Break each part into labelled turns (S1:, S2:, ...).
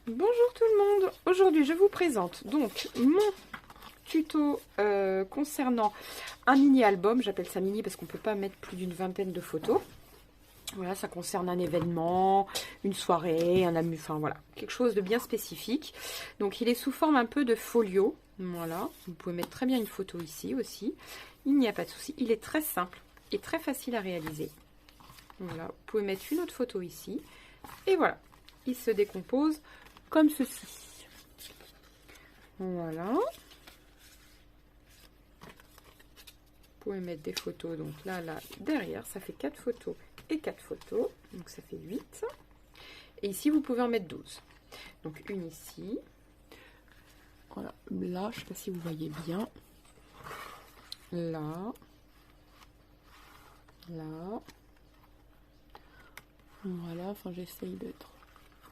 S1: Bonjour tout le monde, aujourd'hui je vous présente donc mon tuto concernant un mini album. J'appelle ça mini parce qu'on ne peut pas mettre plus d'une vingtaine de photos. Voilà, ça concerne un événement, une soirée, un amus, enfin voilà, quelque chose de bien spécifique. Donc il est sous forme un peu de folio, voilà, vous pouvez mettre très bien une photo ici aussi, il n'y a pas de souci, il est très simple et très facile à réaliser. Voilà, vous pouvez mettre une autre photo ici, et voilà, il se décompose comme ceci. Voilà. Vous pouvez mettre des photos, donc là, derrière, ça fait 4 photos et 4 photos, donc ça fait 8. Et ici, vous pouvez en mettre 12. Donc une ici. Voilà, là, je ne sais pas si vous voyez bien. Là. Là. Voilà, enfin j'essaye d'être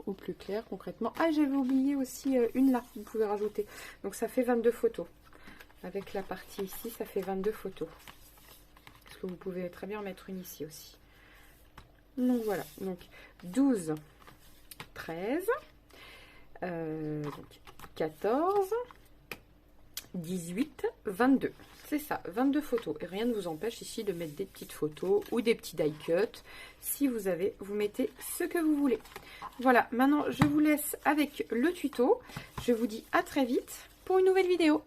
S1: au plus clair concrètement. Ah, j'avais oublié aussi une là, vous pouvez rajouter. Donc ça fait 22 photos. Avec la partie ici, ça fait 22 photos. Parce que vous pouvez très bien en mettre une ici aussi. Donc voilà, donc 12, 13, donc 14, 18, 22. C'est ça, 22 photos. Et rien ne vous empêche ici de mettre des petites photos ou des petits die cuts. Si vous avez, vous mettez ce que vous voulez. Voilà, maintenant je vous laisse avec le tuto. Je vous dis à très vite pour une nouvelle vidéo.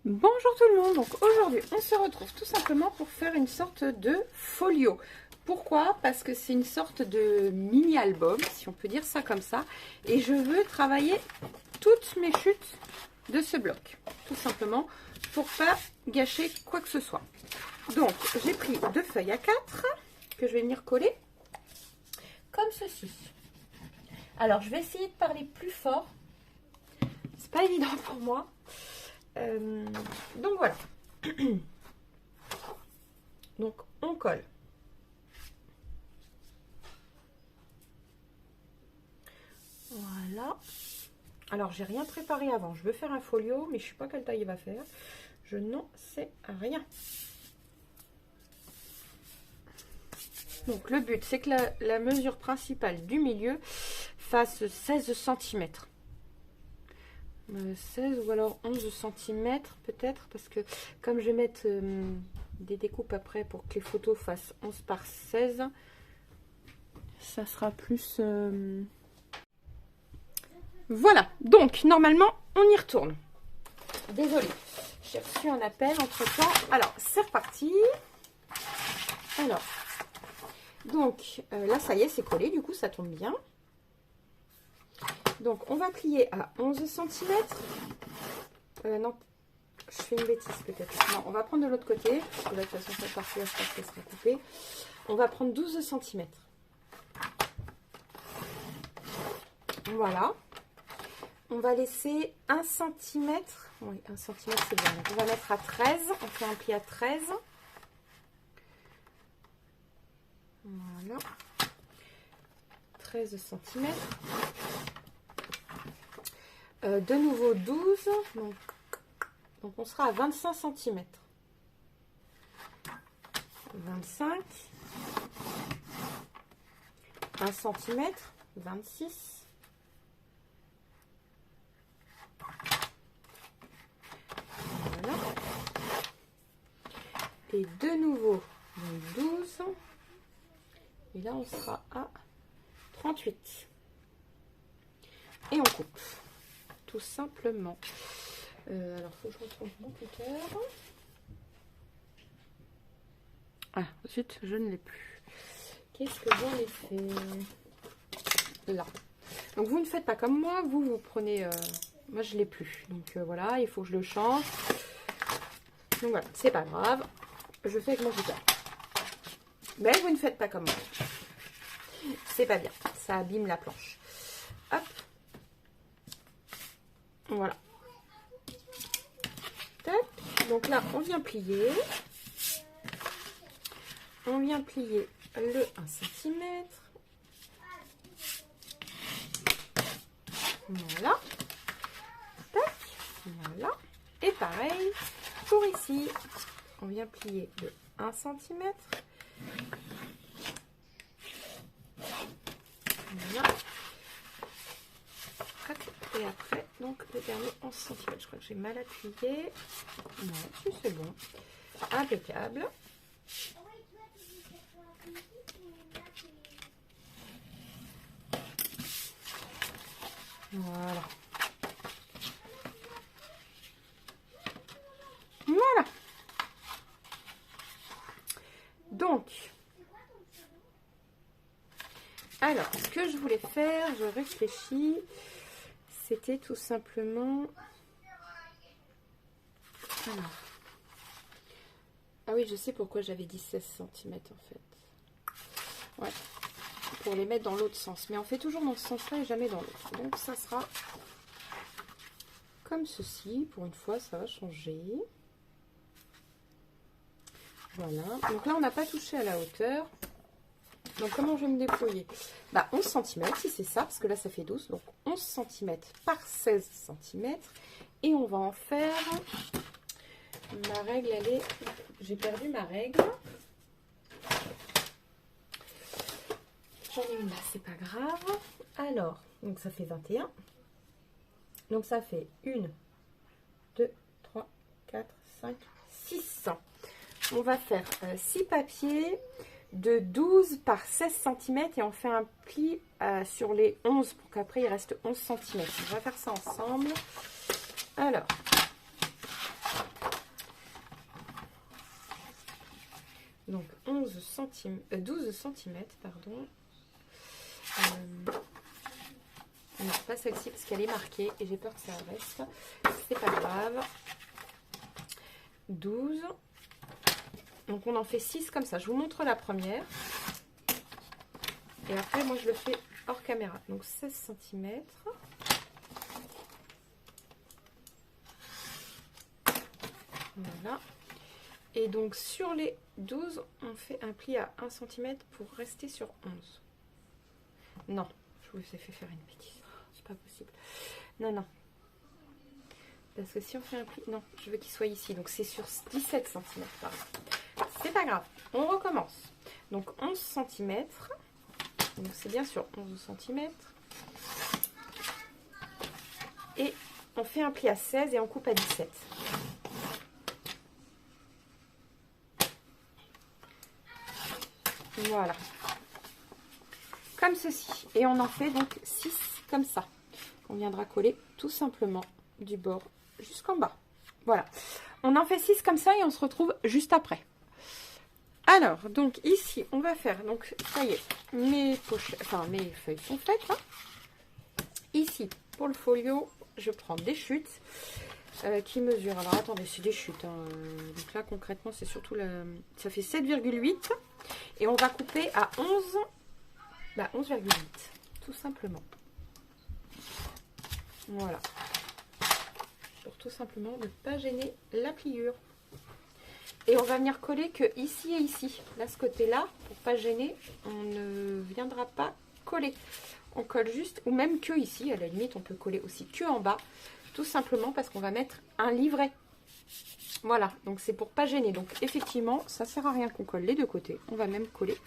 S1: Bonjour tout le monde, donc aujourd'hui on se retrouve tout simplement pour faire une sorte de folio. Pourquoi? Parce que c'est une sorte de mini-album, si on peut dire ça comme ça. Et je veux travailler toutes mes chutes de ce bloc, tout simplement, pour pas gâcher quoi que ce soit. Donc j'ai pris 2 feuilles A4 que je vais venir coller comme ceci. Alors je vais essayer de parler plus fort, c'est pas évident pour moi. Donc voilà. Donc on colle. Voilà. Alors j'ai rien préparé avant. Je veux faire un folio, mais je ne sais pas quelle taille il va faire. Je n'en sais rien. Donc le but, c'est que la mesure principale du milieu fasse 16 cm. 16 ou alors 11 cm peut-être, parce que comme je vais mettre des découpes après pour que les photos fassent 11 par 16, ça sera plus... Voilà, donc normalement on y retourne. Désolée, j'ai reçu un appel entre temps. Alors c'est reparti. Alors, donc là ça y est, c'est collé, du coup ça tombe bien. Donc on va plier à 11 cm. Non, je fais une bêtise peut-être. Non, on va prendre de l'autre côté. Parce que là, de toute façon, cette partie-là, je pense qu'elle sera coupée. On va prendre 12 cm. Voilà. On va laisser 1 cm. Oui, 1 cm, c'est bien. Donc on va mettre à 13. On fait un pli à 13. Voilà. 13 cm. De nouveau 12. Donc on sera à 25 cm. 25. 1 cm. 26. Voilà. Et de nouveau 12. Et là on sera à 38. Et on coupe. Tout simplement. Alors, il faut que je retrouve mon cutter. Ah, zut, je ne l'ai plus. Qu'est-ce que j'en ai fait? Là. Donc, vous ne faites pas comme moi. Vous prenez... moi, je ne l'ai plus. Donc, voilà, il faut que je le change. Donc, voilà, c'est pas grave. Je fais avec mon cutter. Mais vous ne faites pas comme moi. C'est pas bien. Ça abîme la planche. Hop. Voilà. Tac. Donc là, on vient plier. On vient plier le 1 cm. Voilà. Tac. Voilà. Et pareil pour ici. On vient plier de 1 cm. Voilà. le dernier 11 cm. Je crois que j'ai mal appuyé. Non, si c'est bon. Impeccable. Voilà. Voilà. Donc, alors, ce que je voulais faire, je réfléchis, c'était tout simplement... Alors. Ah oui, je sais pourquoi j'avais dit 16 cm en fait. Ouais, pour les mettre dans l'autre sens. Mais on fait toujours dans ce sens-là et jamais dans l'autre. Donc ça sera comme ceci. Pour une fois, ça va changer. Voilà. Donc là, on n'a pas touché à la hauteur. Donc comment je vais me débrouiller? Bah 11 cm, si c'est ça, parce que là, ça fait 12. Donc 11 cm par 16 cm. Et on va en faire... Ma règle, elle est... J'ai perdu ma règle. J'en ai une là, c'est pas grave. Alors, donc ça fait 21. Donc ça fait 1, 2, 3, 4, 5, 6. On va faire 6 papiers de 12 par 16 cm et on fait un pli sur les 11 pour qu'après il reste 11 cm. On va faire ça ensemble. Alors, donc 12 cm, pardon. Non, pas celle-ci parce qu'elle est marquée et j'ai peur que ça reste. C'est pas grave. 12. Donc on en fait 6 comme ça. Je vous montre la première. Et après, moi je le fais hors caméra. Donc 16 cm. Voilà. Et donc sur les 12, on fait un pli à 1 cm pour rester sur 11. Non, je vous ai fait faire une bêtise. C'est pas possible. Non, non. Parce que si on fait un pli... Non, je veux qu'il soit ici. Donc c'est sur 17 cm. Pardon. C'est pas grave. On recommence. Donc 11 cm. Donc c'est bien sûr 11 cm. Et on fait un pli à 16 et on coupe à 17. Voilà. Comme ceci. Et on en fait donc 6 comme ça. On viendra coller tout simplement du bord jusqu'en bas. Voilà. On en fait 6 comme ça et on se retrouve juste après. Alors, donc ici, on va faire, donc ça y est, mes pochettes, enfin mes feuilles sont faites. Hein. Ici, pour le folio, je prends des chutes qui mesurent, alors attendez, c'est des chutes. Hein. Donc là, concrètement, c'est surtout, ça fait 7,8 et on va couper à 11,8, tout simplement. Voilà. Pour tout simplement ne pas gêner la pliure. Et on va venir coller que ici et ici. Là, ce côté-là, pour pas gêner, on ne viendra pas coller. On colle juste, ou même que ici, à la limite, on peut coller aussi que en bas. Tout simplement parce qu'on va mettre un livret. Voilà, donc c'est pour pas gêner. Donc effectivement, ça sert à rien qu'on colle les deux côtés. On va même coller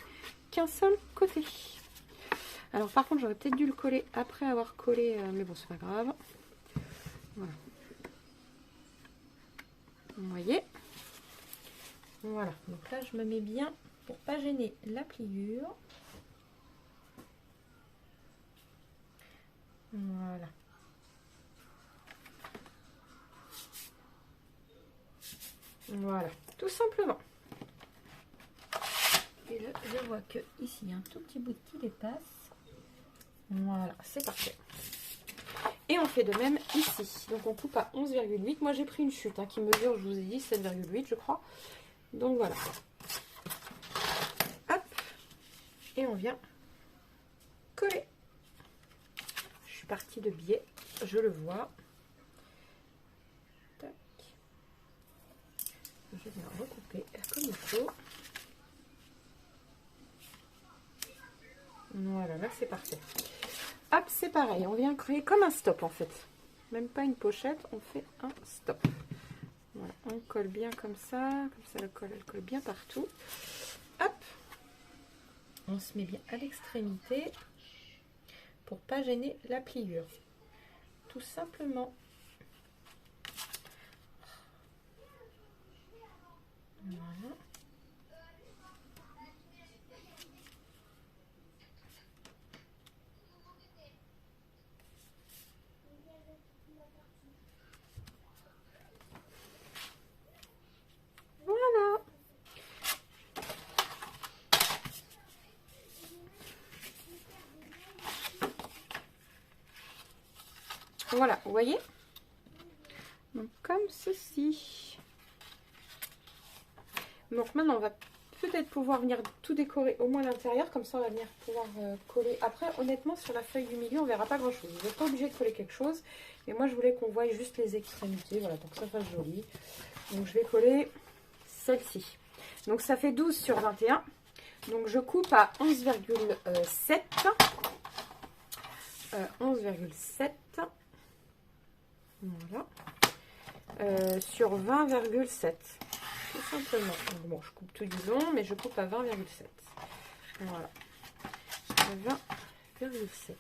S1: qu'un seul côté. Alors par contre, j'aurais peut-être dû le coller après avoir collé, mais bon, c'est pas grave. Voilà. Vous voyez ? Voilà, donc là je me mets bien pour pas gêner la pliure. Voilà. Voilà, tout simplement. Et là, je vois que ici il y a un tout petit bout qui dépasse. Voilà, c'est parfait. Et on fait de même ici. Donc on coupe à 11,8. Moi j'ai pris une chute qui mesure, je vous ai dit, 7,8 je crois. Donc voilà. Hop. Et on vient coller. Je suis partie de biais, je le vois. Tac. Je viens recouper comme il faut. Voilà, là c'est parfait. Hop, c'est pareil, on vient créer comme un stop en fait. Même pas une pochette, on fait un stop. Voilà, on colle bien comme ça le colle, elle colle bien partout. Hop, on se met bien à l'extrémité pour pas gêner la pliure. Tout simplement. Voilà. Voilà. Voilà, vous voyez? Donc comme ceci. Donc maintenant on va peut-être pouvoir venir tout décorer, au moins l'intérieur, comme ça on va venir pouvoir coller. Après honnêtement sur la feuille du milieu on verra pas grand chose, vous n'êtes pas obligé de coller quelque chose, mais moi je voulais qu'on voie juste les extrémités, voilà, pour que ça fasse joli. Donc je vais coller celle-ci. Donc ça fait 12 sur 21, donc je coupe à 11,7. 11,7. Voilà. Sur 20,7. Tout simplement. Donc bon, je coupe tout du long, mais je coupe à 20,7. Voilà. 20,7.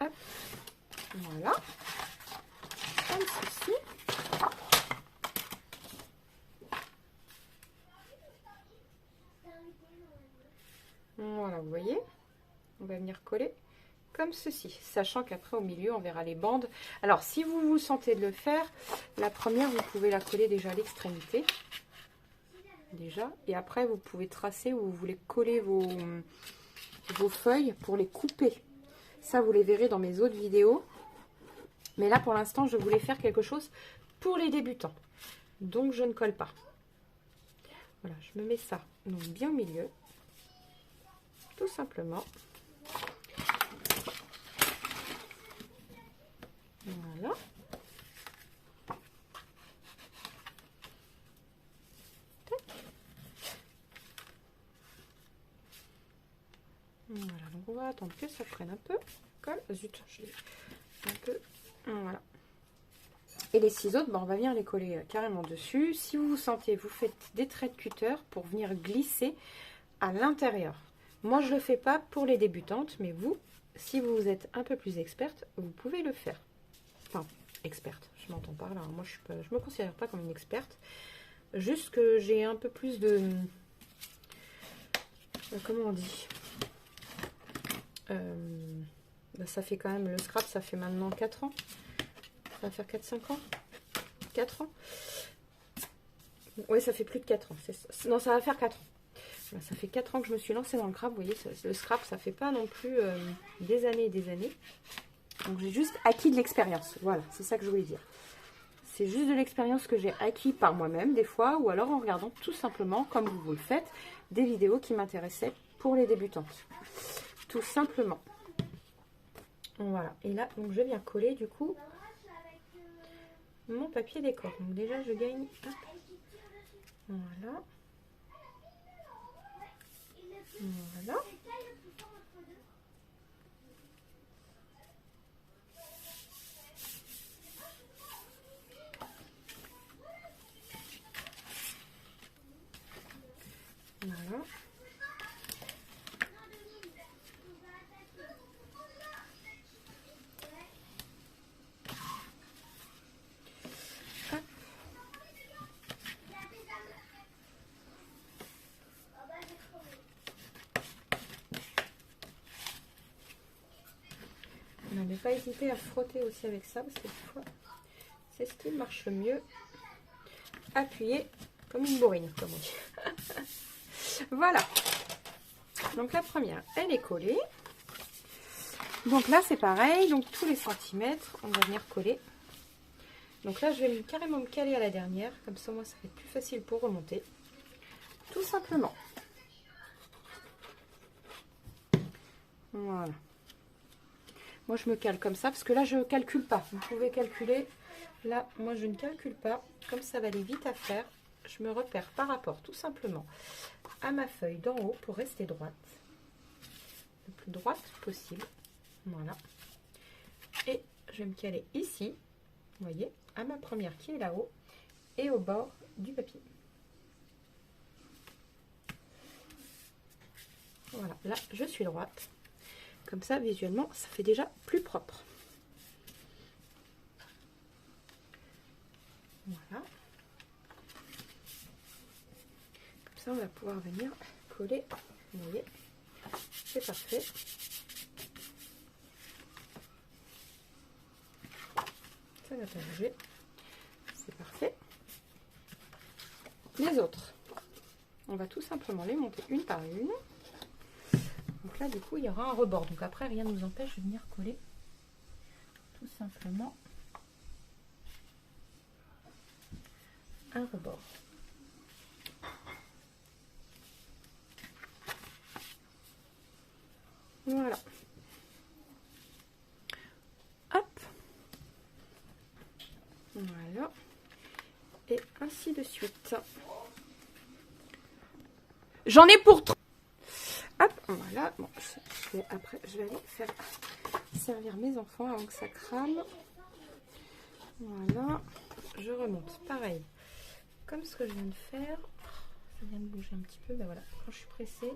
S1: Hop. Voilà. Comme ceci. Voilà, vous voyez. On va venir coller comme ceci, sachant qu'après au milieu on verra les bandes. Alors si vous vous sentez de le faire, la première vous pouvez la coller déjà à l'extrémité, déjà, et après vous pouvez tracer où vous voulez coller vos feuilles pour les couper. Ça vous les verrez dans mes autres vidéos, mais là pour l'instant je voulais faire quelque chose pour les débutants, donc je ne colle pas. Voilà, je me mets ça donc bien au milieu, tout simplement. Voilà. Voilà, donc on va attendre que ça prenne un peu. Colle. Zut, je l'ai un peu. Voilà. Et les ciseaux, ben, on va venir les coller carrément dessus. Si vous vous sentez, vous faites des traits de cutter pour venir glisser à l'intérieur. Moi, je ne le fais pas pour les débutantes, mais vous, si vous êtes un peu plus experte, vous pouvez le faire. Enfin, experte, je m'entends par là. Moi, je me considère pas comme une experte. Juste que j'ai un peu plus de... comment on dit, ça fait quand même, le scrap, ça fait maintenant 4 ans. Ça va faire 4-5 ans. 4 ans. Oui, ça fait plus de 4 ans. Non, ça va faire 4 ans. Voilà, ça fait 4 ans que je me suis lancée dans le scrap. Vous voyez, le scrap, ça fait pas non plus des années et des années. Donc, j'ai juste acquis de l'expérience. Voilà, c'est ça que je voulais dire. C'est juste de l'expérience que j'ai acquis par moi-même, des fois, ou alors en regardant tout simplement, comme vous le faites, des vidéos qui m'intéressaient pour les débutantes. Tout simplement. Voilà. Et là, donc, je viens coller, du coup, mon papier décor. Donc, déjà, je gagne... Hop. Voilà. Voilà. Voilà. Hop. Ne pas hésiter à frotter aussi avec ça, parce que des fois, c'est ce qui marche le mieux. Appuyer comme une bourrine, comme on dit. Voilà. Donc la première, elle est collée. Donc là, c'est pareil. Donc tous les centimètres, on va venir coller. Donc là, je vais carrément me caler à la dernière. Comme ça, moi, ça va être plus facile pour remonter. Tout simplement. Voilà. Moi, je me cale comme ça, parce que là, je ne calcule pas. Vous pouvez calculer. Là, moi, je ne calcule pas. Comme ça va aller vite à faire, je me repère par rapport, tout simplement, à ma feuille d'en haut pour rester droite. Le plus droite possible. Voilà. Et je vais me caler ici, vous voyez, à ma première qui est là-haut, et au bord du papier. Voilà, là, je suis droite. Comme ça, visuellement, ça fait déjà plus propre. Voilà. Comme ça, on va pouvoir venir coller. Vous voyez, c'est parfait. Ça va pas bouger. C'est parfait. Les autres, on va tout simplement les monter une par une. Donc là, du coup, il y aura un rebord. Donc après, rien ne nous empêche de venir coller tout simplement un rebord. Voilà. Hop. Voilà. Et ainsi de suite. J'en ai pour 3. Hop, voilà. Bon, après, je vais aller faire servir mes enfants avant que ça crame. Voilà. Je remonte. Pareil. Comme ce que je viens de faire. Ça vient de bouger un petit peu. Ben voilà. Quand je suis pressée.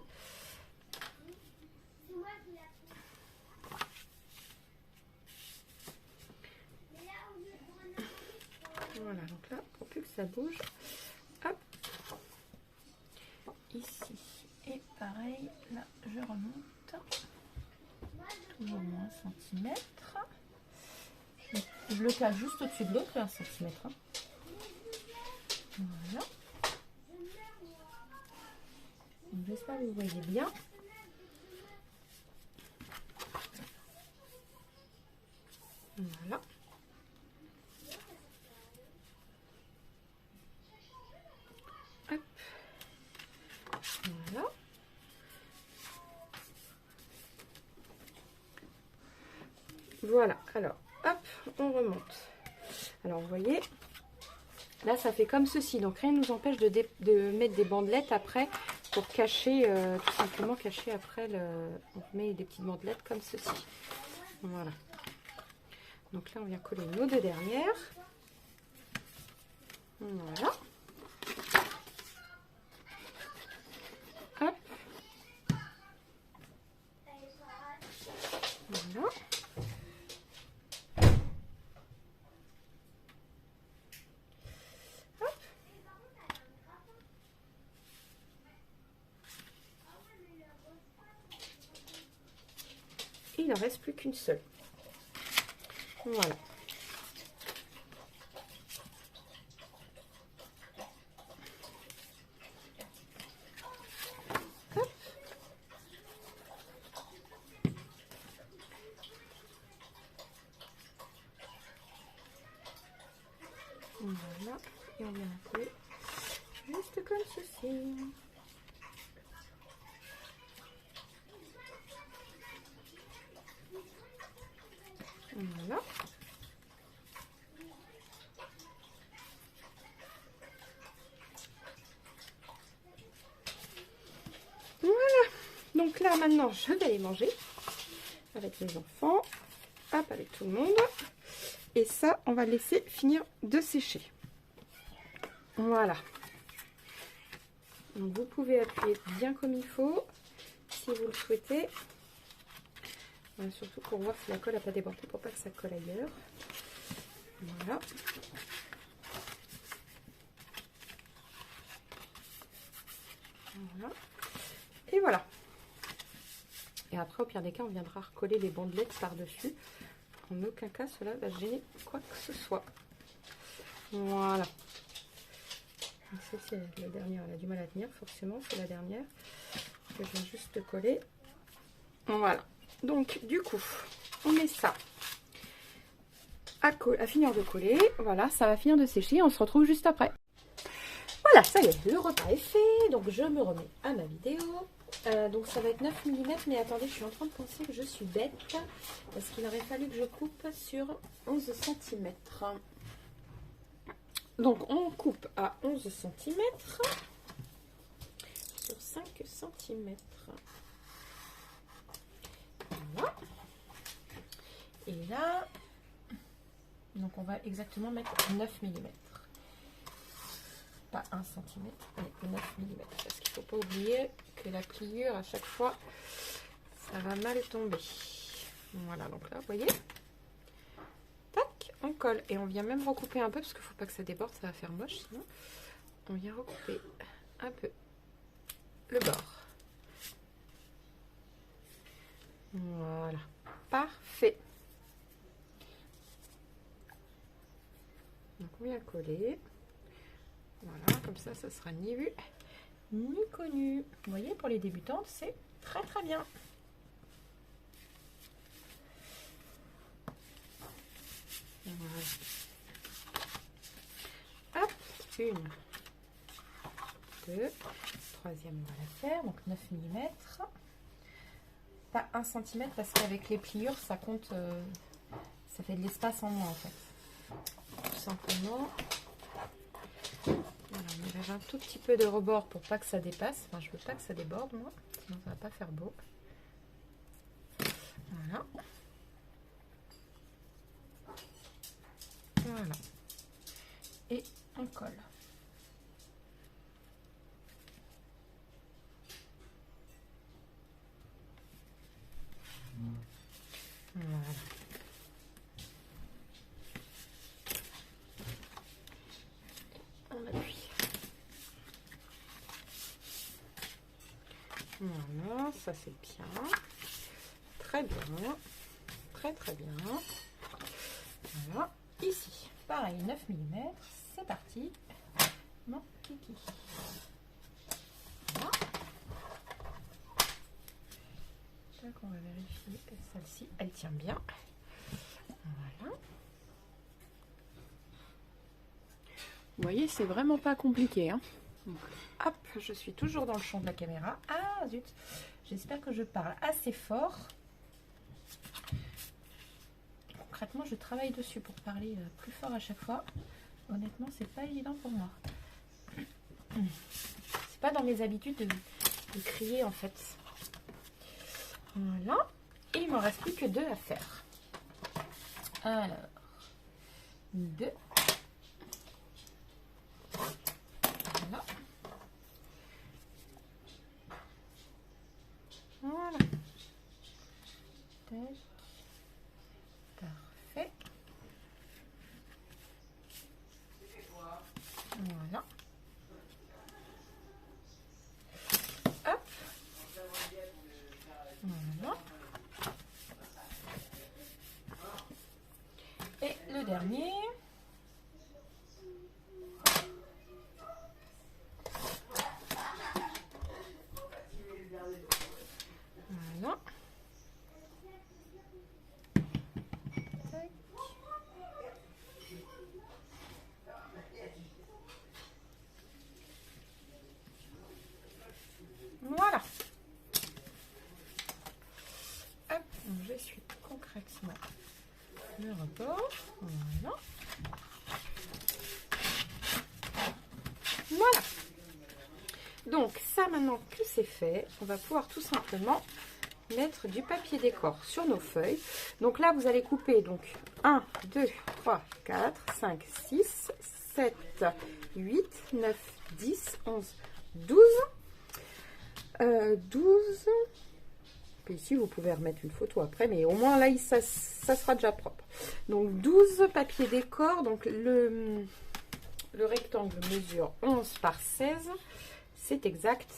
S1: Voilà. Donc là, pour plus que ça bouge. Hop. Ici. Et pareil, là, je remonte. Toujours moins 1 cm. Je le cale juste au-dessus de l'autre, 1 cm. Voilà. J'espère que vous voyez bien. Voilà. Hop. Voilà. Voilà. Alors, hop, on remonte. Alors, vous voyez, là, ça fait comme ceci. Donc, rien ne nous empêche de mettre des bandelettes après pour cacher, tout simplement cacher après on met des petites bandelettes comme ceci. Voilà. Donc là, on vient coller nos deux dernières. Voilà. Hop. Voilà. Hop. Il n'en reste plus qu'une seule. Voilà. Hop. Voilà. Et on vient coller juste comme ceci. Voilà. Voilà. Donc là, maintenant, je vais les manger avec mes enfants. Hop, avec tout le monde. Et ça, on va laisser finir de sécher. Voilà. Donc, vous pouvez appuyer bien comme il faut, si vous le souhaitez. Surtout pour voir si la colle n'a pas débordé, pour pas que ça colle ailleurs. Voilà. Voilà. Et voilà. Et après, au pire des cas, on viendra recoller les bandelettes par-dessus. En aucun cas, cela va gêner quoi que ce soit. Voilà. C'est la dernière, elle a du mal à tenir, forcément, c'est la dernière. Je viens juste coller. Voilà. Donc, du coup, on met ça à finir de coller. Voilà, ça va finir de sécher. On se retrouve juste après. Voilà, ça y est, le repas est fait. Donc, je me remets à ma vidéo. Donc, ça va être 9 mm. Mais attendez, je suis en train de penser que je suis bête. Parce qu'il aurait fallu que je coupe sur 11 cm. Donc, on coupe à 11 cm sur 5 cm. Voilà. Et là, donc on va exactement mettre 9 mm. Pas 1 cm, mais 9 mm. Parce qu'il ne faut pas oublier que la pliure, à chaque fois, ça va mal tomber. Voilà, donc là, vous voyez. Tac, on colle. Et on vient même recouper un peu, parce qu'il ne faut pas que ça déborde, ça va faire moche sinon. On vient recouper un peu le bord. Voilà, parfait. Donc on vient coller. Voilà, comme ça, ça sera ni vu ni connu. Vous voyez, pour les débutantes, c'est très très bien. Voilà. Hop, une, deux, troisième, on va la faire, donc 9 mm. Pas 1 cm parce qu'avec les pliures, ça compte, ça fait de l'espace en moins en fait. Tout simplement. Voilà, on enlève un tout petit peu de rebord pour pas que ça dépasse. Enfin, je veux pas que ça déborde moi, sinon ça va pas faire beau. Voilà. Voilà. Et on colle. Voilà. On appuie. Voilà, ça c'est bien. Très bien. Très très bien. Voilà. Ici, pareil, 9 mm. C'est parti. Mon kiki. Voilà. Donc on va vérifier que celle-ci, elle tient bien. Voilà. Vous voyez, c'est vraiment pas compliqué. Hein. Donc, hop, je suis toujours dans le champ de la caméra. Ah zut, j'espère que je parle assez fort. Concrètement, je travaille dessus pour parler plus fort à chaque fois. Honnêtement, c'est pas évident pour moi. C'est pas dans mes habitudes de crier en fait. Voilà. Et il ne me reste plus que 2 à faire. Alors, 2. Voilà. Voilà. Tac. Parfait. Voilà. Hop. Voilà. Et le dernier. Voilà. Tac. Voilà. Hop, je suis concrètement le rebord. Voilà. Voilà. Donc ça, maintenant que c'est fait, on va pouvoir tout simplement mettre du papier décor sur nos feuilles. Donc là, vous allez couper donc 1, 2, 3, 4, 5, 6, 7, 8, 9, 10, 11, 12. 12. Puis ici, vous pouvez remettre une photo après, mais au moins là, ça sera déjà propre. Donc 12 papiers décor. Donc le rectangle mesure 11 par 16. C'est exact.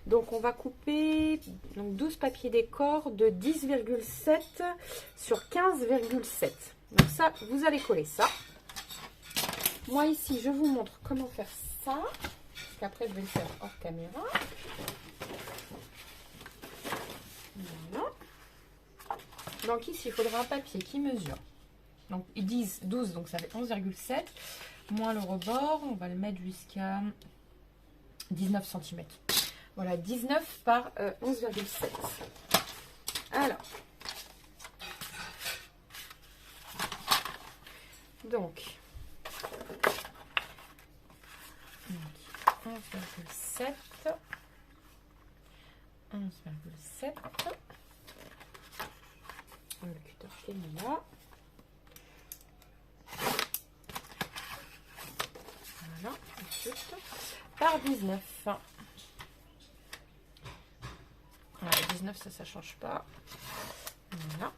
S1: Donc on va couper donc 12 papiers décor de 10,7 sur 15,7. Donc ça, vous allez coller ça. Moi ici, je vous montre comment faire ça. Parce qu'après, je vais le faire hors caméra. Voilà. Donc ici, il faudra un papier qui mesure. Donc ils disent 12, donc ça fait 11,7. Moins le rebord, on va le mettre jusqu'à 19 cm. Voilà, 19 par 11,7. Alors, donc 11,7. 11,7. Le cutter est mis là. Voilà, ensuite par 19. Voilà, 19, ça change pas. Voilà.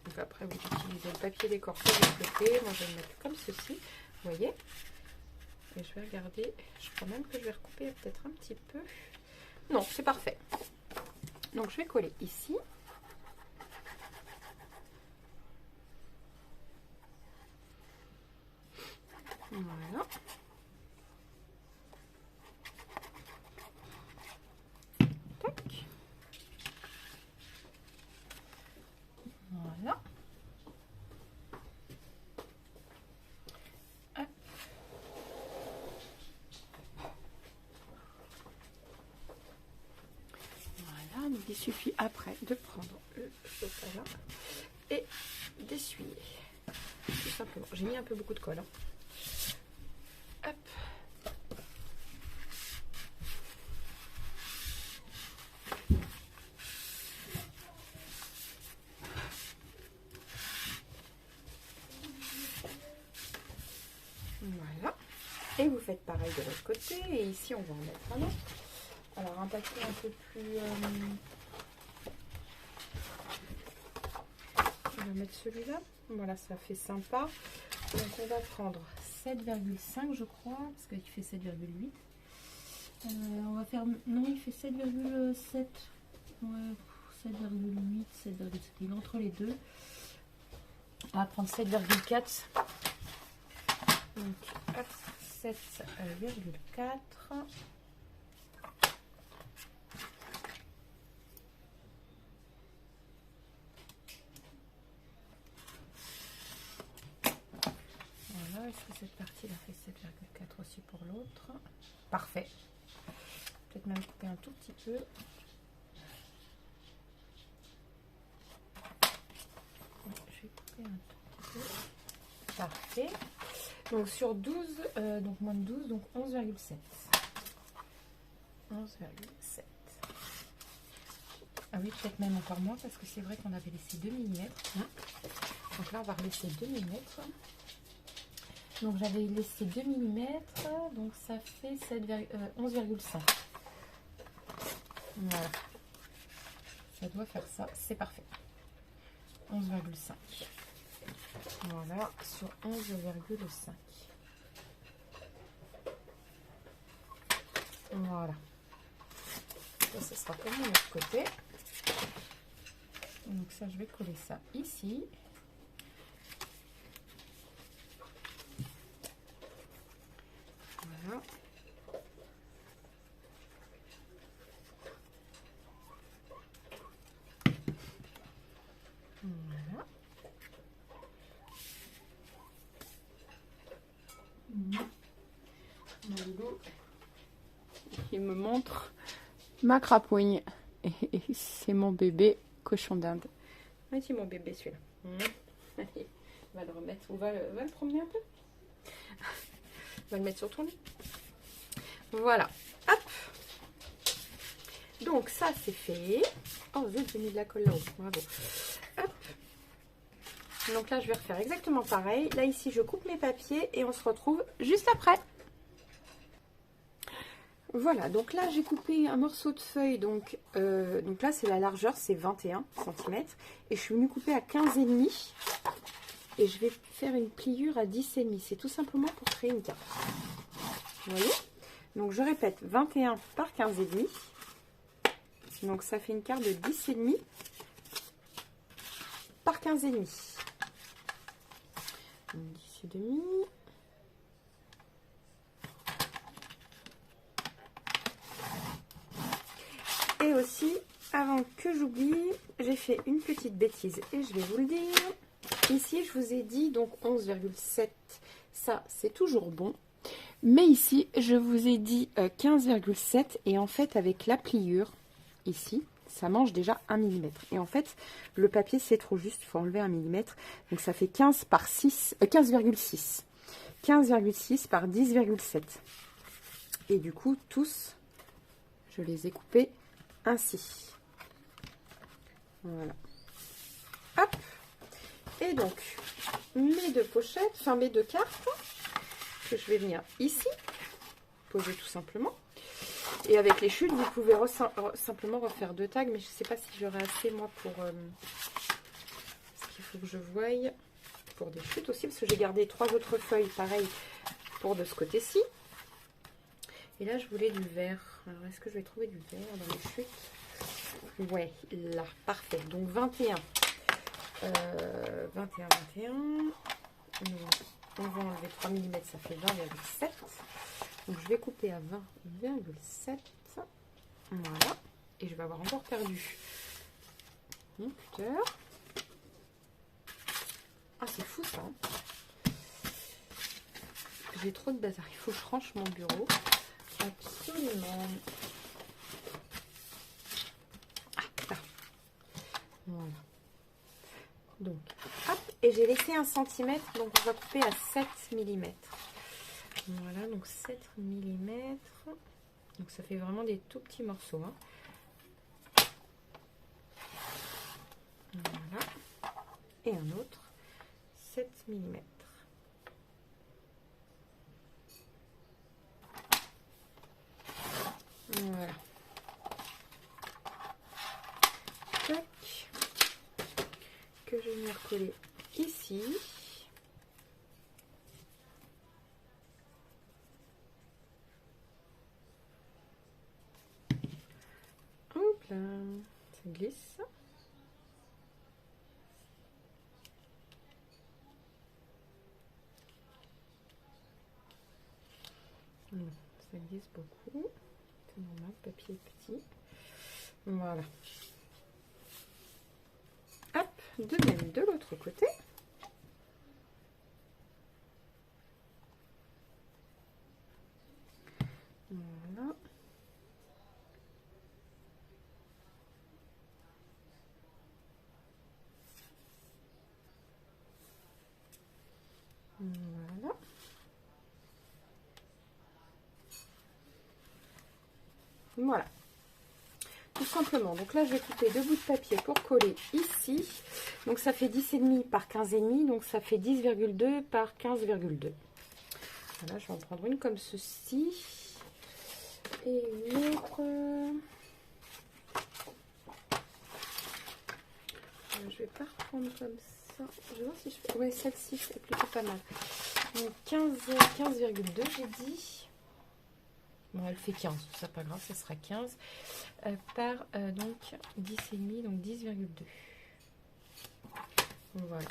S1: Donc après, vous utilisez le papier décorté de l'autre côté. Moi, je vais le mettre comme ceci. Vous voyez? Et je vais regarder. Je crois même que je vais recouper peut-être un petit peu. Non, c'est parfait. Donc, je vais coller ici. Voilà. Tac. Voilà. Hop. Voilà, donc il suffit après de prendre le chocolat et d'essuyer. Tout simplement. J'ai mis un peu beaucoup de colle. Hein. Hop. Voilà. Et vous faites pareil de l'autre côté. Et ici, on va en mettre un autre. Alors, un papier un peu plus... On va mettre celui-là. Voilà, ça fait sympa. Donc, on va prendre 7,5, je crois, parce qu'il fait 7,8. On va faire... Non, il fait 7,7. Ouais, 7,8, 7,7. Il est entre les deux. On va prendre 7,4. Donc, 7,4. Voilà, est-ce que cette partie-là fait 7,4 aussi pour l'autre? Parfait. Peut-être même couper un tout petit peu. Je vais couper un tout petit peu. Parfait. Donc sur 12, donc moins de 12, donc 11,7. 11,7. Ah oui, peut-être même encore moins parce que c'est vrai qu'on avait laissé 2 mm. Hein. Donc là, on va relaisser 2 mm. Donc j'avais laissé 2 mm, donc ça fait 11,5. Voilà. Ça doit faire ça, c'est parfait. 11,5. Voilà, sur 11,5. Voilà. Ça, ce sera comme de l'autre côté. Donc ça, je vais coller ça ici. Voilà. Voilà. Mon loulou, il me montre ma crapouille. Et c'est mon bébé cochon d'Inde. Ah, c'est mon bébé celui-là. Allez, on va le remettre. On va le promener un peu. On va le mettre sur ton lit. Voilà. Hop. Donc ça c'est fait. Oh zut, j'ai mis de la colle là-haut. Bravo. Hop. Donc là je vais refaire exactement pareil. Là ici je coupe mes papiers et on se retrouve juste après. Voilà, donc là j'ai coupé un morceau de feuille, donc là c'est la largeur, c'est 21 cm. Et je suis venue couper à 15,5. Et je vais faire une pliure à 10,5. C'est tout simplement pour créer une carte. Vous voyez? Donc je répète, 21 par 15,5. Donc ça fait une carte de 10,5 par 15,5. 10,5. Et aussi, avant que j'oublie, j'ai fait une petite bêtise et je vais vous le dire. Ici, je vous ai dit donc 11,7. Ça, c'est toujours bon. Mais ici, je vous ai dit 15,7. Et en fait, avec la pliure, ici, ça mange déjà 1 mm. Et en fait, le papier, c'est trop juste. Il faut enlever 1 mm. Donc, ça fait 15 par 6, 15,6. 15,6 par 10,7. Et du coup, tous, je les ai coupés ainsi. Voilà. Hop. Et donc, mes deux pochettes, enfin mes deux cartes, que je vais venir ici, poser tout simplement. Et avec les chutes, vous pouvez simplement refaire 2 tags, mais je ne sais pas si j'aurai assez, moi, qu'il faut que je voie pour des chutes aussi, parce que j'ai gardé 3 autres feuilles, pareil, pour de ce côté-ci. Et là, je voulais du vert. Alors, est-ce que je vais trouver du vert dans les chutes? Ouais, là, parfait. Donc, 21. 21. On va enlever 3 mm, ça fait 20,7. Donc, je vais couper à 20,7. Voilà. Et je vais avoir encore perdu mon cutter. Ah, c'est fou ça. J'ai trop de bazar. Il faut que je range mon bureau. Absolument. Ah, là. Voilà. Donc, hop. Et j'ai laissé 1 cm. Donc, on va couper à 7 mm. Voilà, donc 7 mm. Donc, ça fait vraiment des tout petits morceaux. Hein. Voilà. Et un autre. 7 mm. Voilà. Tac. Que je vais venir coller ici. Hop là. Ça glisse. Ça glisse beaucoup. C'est normal, le papier est petit. Voilà. Hop, de même de l'autre côté. Voilà. Voilà. Voilà. Tout simplement. Donc là, je vais couper 2 bouts de papier pour coller ici. Donc ça fait 10,5 par 15,5. Donc ça fait 10,2 par 15,2. Voilà, je vais en prendre une comme ceci. Et une autre. Je vais pas reprendre comme ça. Je vais voir si je fais. Ouais, celle-ci, c'est plutôt pas mal. Donc 15,2, j'ai dit. Bon, elle fait 15, c'est pas grave, ça sera 15 par donc 10,5, donc 10,2. Voilà.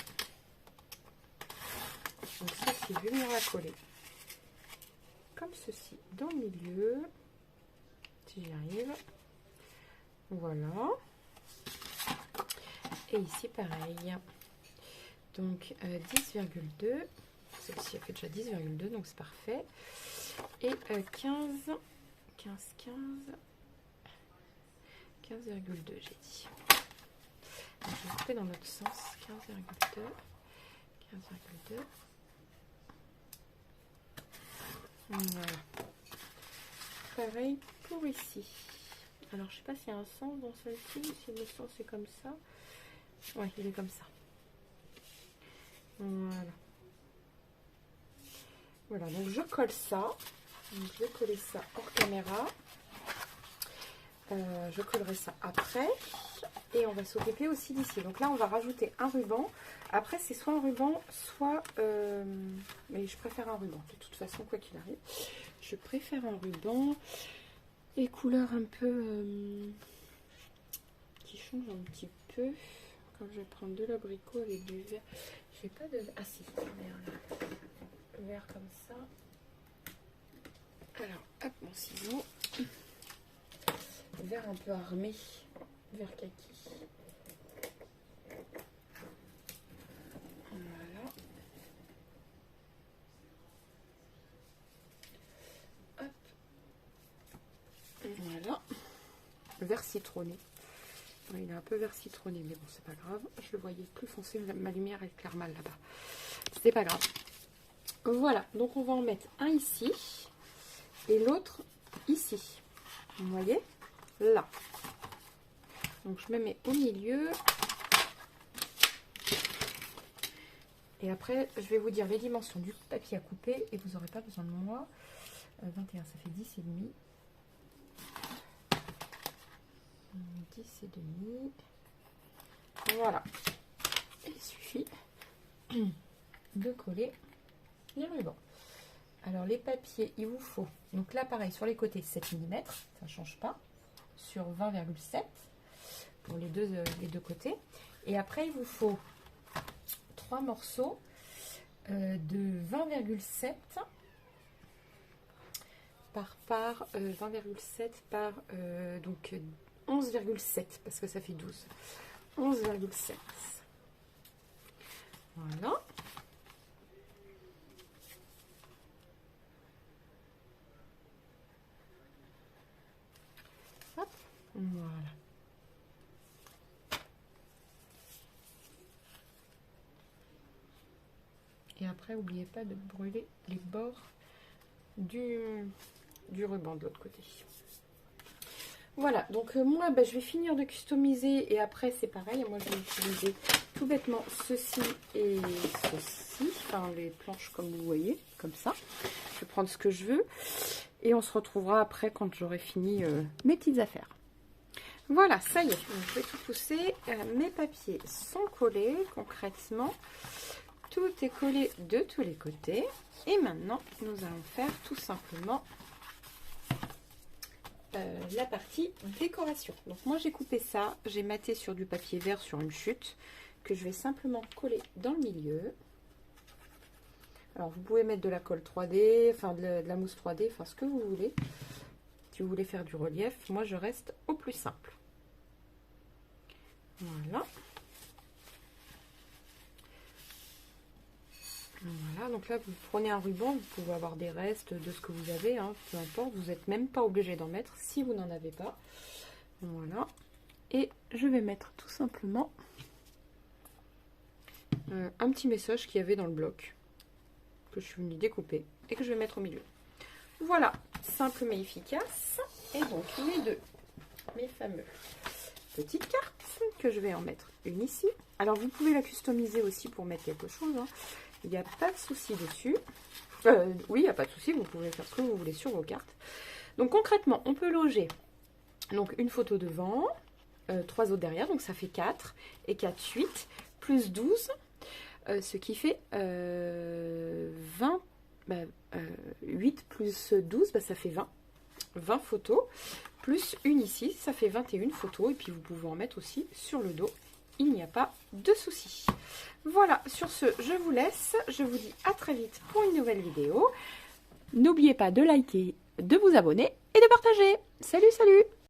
S1: Donc ceci, je vais venir la coller comme ceci dans le milieu, si j'y arrive. Voilà. Et ici, pareil. Donc 10,2. Celle-ci a fait déjà 10,2, donc c'est parfait. Et 15,2 j'ai dit. Donc, je vais couper dans l'autre sens. 15,2. Voilà. Pareil pour ici. Alors je sais pas s'il y a un sens dans celle-ci ou si le sens est comme ça. Ouais, il est comme ça. Voilà. Voilà, donc je colle ça. Donc, je vais coller ça hors caméra. Je collerai ça après. Et on va s'occuper aussi d'ici. Donc là, on va rajouter un ruban. Après, c'est soit un ruban, soit... mais je préfère un ruban. De toute façon, quoi qu'il arrive. Je préfère un ruban. Et couleur un peu... qui change un petit peu. Quand je vais prendre de l'abricot avec du vert. Je vais pas de... Ah si, vert comme ça. Alors, hop, mon ciseau. Vert un peu armé. Vert kaki. Voilà. Hop. Voilà. Vert citronné. Il est un peu vert citronné, mais bon, c'est pas grave. Je le voyais plus foncé. Ma lumière éclaire mal là-bas. C'est pas grave. Voilà. Donc, on va en mettre un ici. Et l'autre ici. Vous voyez? Là. Donc je me mets au milieu. Et après, je vais vous dire les dimensions du papier à couper. Et vous n'aurez pas besoin de moi. 21, ça fait 10 et demi. 10 et demi. Voilà. Et celui-là. de coller les rubans. Alors les papiers, il vous faut, donc là pareil, sur les côtés 7 mm, ça ne change pas, sur 20,7 pour les deux côtés. Et après il vous faut 3 morceaux de 20,7 par 20,7 par donc 11,7 parce que ça fait 12. 11,7. Voilà. Hop, voilà. Et après, n'oubliez pas de brûler les bords du ruban de l'autre côté. Voilà, donc moi, je vais finir de customiser et après, c'est pareil. Moi, je vais utiliser tout bêtement ceci et ceci. Enfin, les planches comme vous voyez, comme ça. Je vais prendre ce que je veux et on se retrouvera après quand j'aurai fini mes petites affaires. Voilà, ça y est, je vais tout pousser. Mes papiers sont collés concrètement. Tout est collé de tous les côtés. Et maintenant, nous allons faire tout simplement la partie décoration. Donc moi, j'ai coupé ça. J'ai matté sur du papier vert sur une chute que je vais simplement coller dans le milieu. Alors, vous pouvez mettre de la colle 3D, enfin de la mousse 3D, enfin ce que vous voulez. Si vous voulez faire du relief, moi, je reste au plus simple. Voilà. Voilà, donc là, vous prenez un ruban, vous pouvez avoir des restes de ce que vous avez, hein, peu importe, vous n'êtes même pas obligé d'en mettre si vous n'en avez pas. Voilà. Et je vais mettre tout simplement un petit message qu'il y avait dans le bloc, que je suis venue découper et que je vais mettre au milieu. Voilà, simple mais efficace. Et donc, mes fameux petites cartes, que je vais en mettre une ici. Alors, vous pouvez la customiser aussi pour mettre quelque chose, hein. Il n'y a pas de souci dessus. Oui, il n'y a pas de souci, vous pouvez faire ce que vous voulez sur vos cartes. Donc concrètement, on peut loger donc, une photo devant, 3 autres derrière, donc ça fait 4, et 4, 8, plus 12, ce qui fait 20, 8 plus 12, ça fait 20. 20 photos, plus une ici, ça fait 21 photos, et puis vous pouvez en mettre aussi sur le dos. Il n'y a pas de souci. Voilà, sur ce, je vous laisse. Je vous dis à très vite pour une nouvelle vidéo. N'oubliez pas de liker, de vous abonner et de partager. Salut, salut!